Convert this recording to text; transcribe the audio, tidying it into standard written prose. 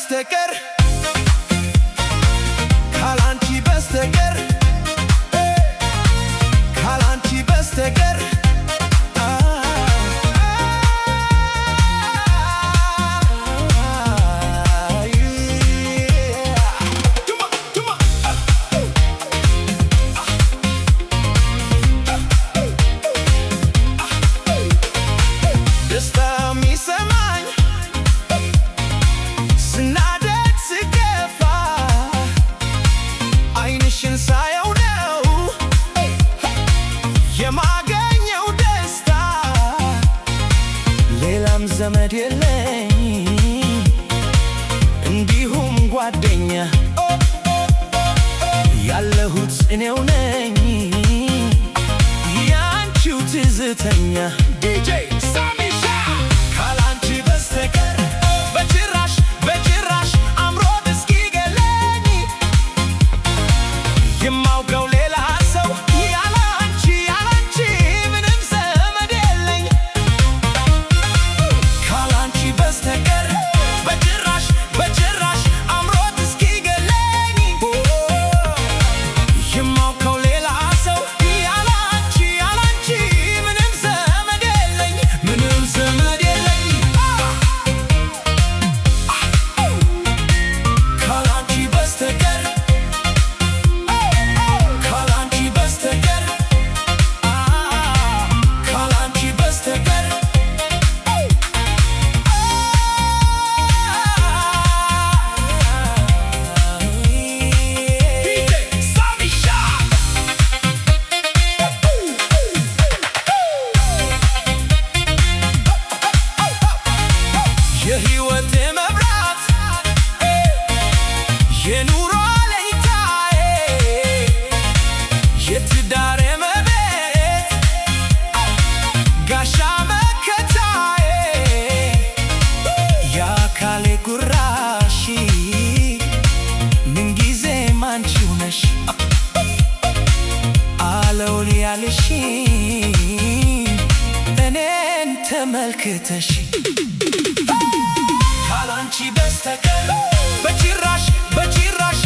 በስተቀር ካላንቺ በስተቀር ካላንቺ በስተቀር ዘመድ የለኝ እንዲሁም ጓደኛ ያለሁት እኔው ነኝ ያንቺው ትዝተኛ ዲጄ ሳሚሻ ካላንቺ በስተቀር በጭራሽ በጭራሽ አምሮት እስኪገለኝ የማውቀው ሌላ ሰው ያላንቺ ያላንቺ ምንም ዘመድ የለኝ ካላንቺ በስተቀር በጭራሽ በጭራሽ አምሮት እስኪገለኝ የማውቀው ሌላ ሰው ያላንቺ ያላንቺ ምንም ዘመድ የለኝ ምንም ዘመድ የለኝ ካላንቺ በስተቀር ካላንቺ በስተቀር ካላንቺ በስተቀር የህይወቴ መብራት የኑሮ አለኝታዬ የትዳሬ መቤት ጋሻ መከታዬ የአካሌ ጉራሽ ምንጊዜም አንቺው ነሽ አለውል ያልሽ እኔን ተመልክተሽ ካላንቺ በስተቀር በጭራሽ በጭራሽ